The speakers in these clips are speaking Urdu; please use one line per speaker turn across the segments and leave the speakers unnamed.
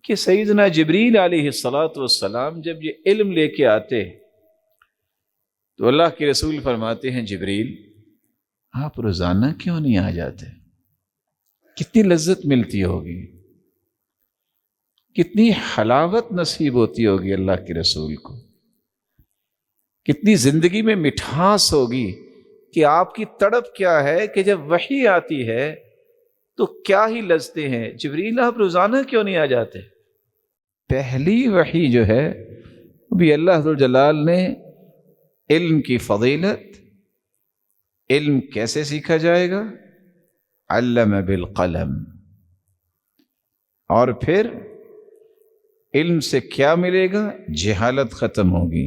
کہ سیدنا جبریل علیہ الصلاۃ والسلام جب یہ علم لے کے آتے تو اللہ کے رسول فرماتے ہیں جبریل آپ روزانہ کیوں نہیں آ جاتے؟ کتنی لذت ملتی ہوگی، کتنی حلاوت نصیب ہوتی ہوگی اللہ کے رسول کو، کتنی زندگی میں مٹھاس ہوگی کہ آپ کی تڑپ کیا ہے کہ جب وحی آتی ہے تو کیا ہی لذتیں ہیں۔ جبریل آپ روزانہ کیوں نہیں آ جاتے؟ پہلی وحی جو ہے وہ بھی اللہ ذوالجلال نے علم کی فضیلت، علم کیسے سیکھا جائے گا، علم بالقلم، اور پھر علم سے کیا ملے گا، جہالت ختم ہوگی،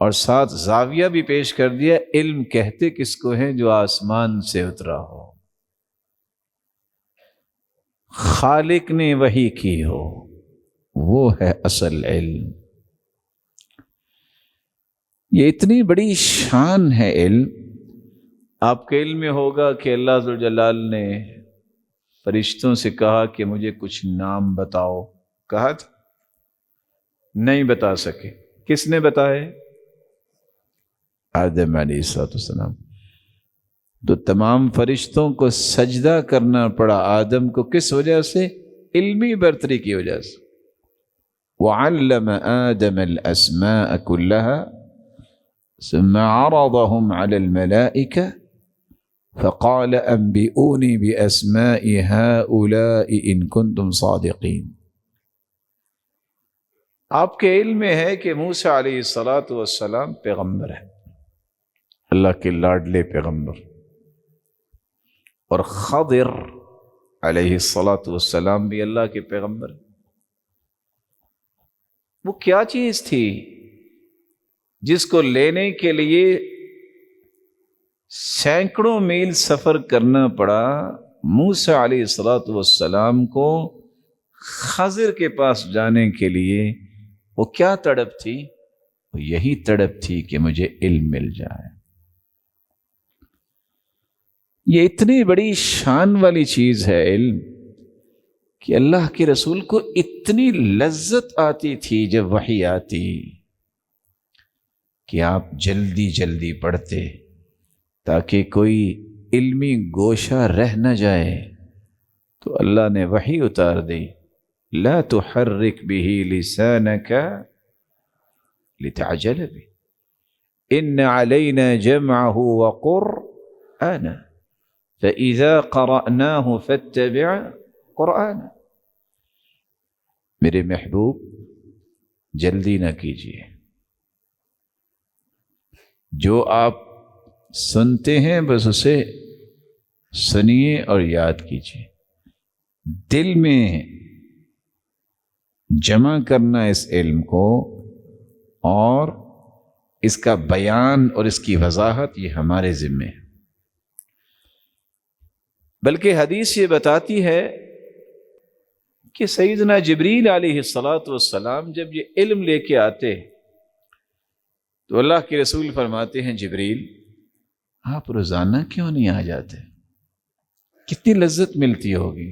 اور ساتھ زاویہ بھی پیش کر دیا، علم کہتے کس کو ہیں جو آسمان سے اترا ہو، خالق نے وحی کی ہو، وہ ہے اصل علم۔ یہ اتنی بڑی شان ہے علم۔ آپ کے علم میں ہوگا کہ اللہ ذوالجلال نے فرشتوں سے کہا کہ مجھے کچھ نام بتاؤ، کہا تھا؟ نہیں بتا سکے۔ کس نے بتائے؟ آدم علیہ السلام۔ تو تمام فرشتوں کو سجدہ کرنا پڑا آدم کو، کس وجہ سے؟ علمی برتری کی وجہ سے۔ وعلم آدم الأسماء كلها ثم عرضهم على الملائكة فقال أنبئوني بأسماء هؤلاء إن كنتم صادقين۔ آپ کے علم میں ہے کہ موسیٰ علیہ السلام پیغمبر ہے، اللہ کے لاڈلے پیغمبر، اور خضر علیہ السلام بھی اللہ کے پیغمبر۔ وہ کیا چیز تھی جس کو لینے کے لیے سینکڑوں میل سفر کرنا پڑا موسیٰ علیہ السلام کو خضر کے پاس جانے کے لیے؟ وہ کیا تڑپ تھی؟ وہ یہی تڑپ تھی کہ مجھے علم مل جائے۔ یہ اتنی بڑی شان والی چیز ہے علم کہ اللہ کے رسول کو اتنی لذت آتی تھی جب وحی آتی کہ آپ جلدی جلدی پڑھتے تاکہ کوئی علمی گوشہ رہ نہ جائے۔ تو اللہ نے وحی اتار دی، لا تحرک به لسانک لتعجل به ان علینا جمعه وقرآنہ فإذا قرأناه فاتبع قرآنہ۔ میرے محبوب جلدی نہ کیجیے، جو آپ سنتے ہیں بس اسے سنیے اور یاد کیجیے، دل میں جمع کرنا اس علم کو، اور اس کا بیان اور اس کی وضاحت یہ ہمارے ذمے ہے۔ بلکہ حدیث یہ بتاتی ہے کہ سیدنا جبریل علیہ السلام جب یہ علم لے کے آتے تو اللہ کے رسول فرماتے ہیں جبریل آپ روزانہ کیوں نہیں آ جاتے؟ کتنی لذت ملتی ہوگی،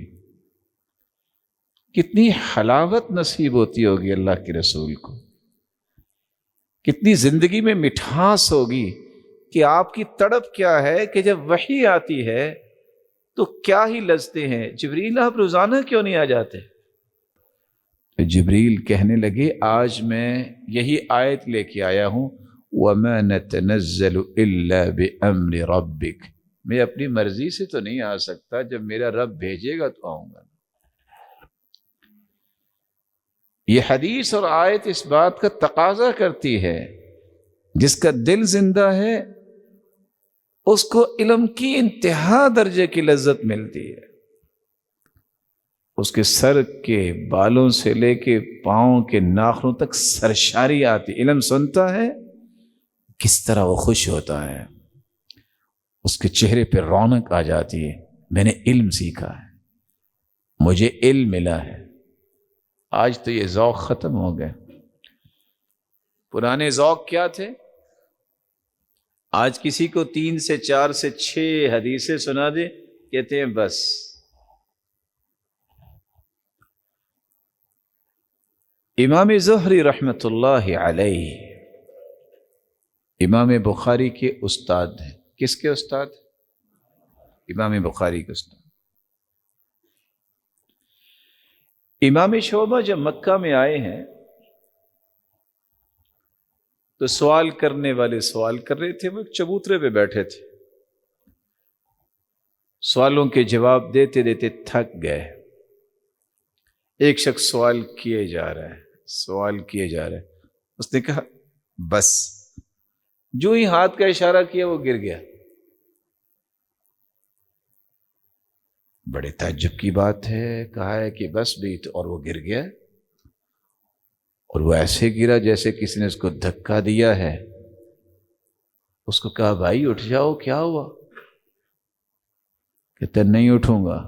کتنی حلاوت نصیب ہوتی ہوگی اللہ کے رسول کو، کتنی زندگی میں مٹھاس ہوگی کہ آپ کی تڑپ کیا ہے کہ جب وحی آتی ہے تو کیا ہی لذتیں ہیں۔ جبریل آپ روزانہ کیوں نہیں آ جاتے؟ تو جبریل کہنے لگے آج میں یہی آیت لے کے آیا ہوں، وَمَا نَتَنَزَّلُ إِلَّا بِأَمْرِ رَبِّكَ، میں اپنی مرضی سے تو نہیں آ سکتا، جب میرا رب بھیجے گا تو آؤں گا۔ یہ حدیث اور آیت اس بات کا تقاضا کرتی ہے، جس کا دل زندہ ہے اس کو علم کی انتہا درجے کی لذت ملتی ہے۔ اس کے سر کے بالوں سے لے کے پاؤں کے ناخنوں تک سرشاری آتی، علم سنتا ہے کس طرح وہ خوش ہوتا ہے، اس کے چہرے پہ رونق آ جاتی ہے، میں نے علم سیکھا ہے، مجھے علم ملا ہے۔ آج تو یہ ذوق ختم ہو گئے۔ پرانے ذوق کیا تھے؟ آج کسی کو 3 سے 4 سے 6 حدیثیں سنا دے، کہتے ہیں بس۔ امام زہری رحمۃ اللہ علیہ امام بخاری کے استاد ہیں. کس کے استاد؟ امام بخاری کے استاد. امام شعبہ جب مکہ میں آئے ہیں تو سوال کرنے والے سوال کر رہے تھے، وہ ایک چبوترے پہ بیٹھے تھے، سوالوں کے جواب دیتے دیتے تھک گئے. ایک شخص سوال کیے جا رہا ہے، اس نے کہا بس. جو ہی ہاتھ کا اشارہ کیا وہ گر گیا. بڑے تعجب کی بات ہے، کہا ہے کہ بس بھی تو، اور وہ گر گیا. اور وہ ایسے گرا جیسے کسی نے اس کو دھکا دیا ہے. اس کو کہا بھائی اٹھ جاؤ، کیا ہوا؟ کہتا نہیں اٹھوں گا.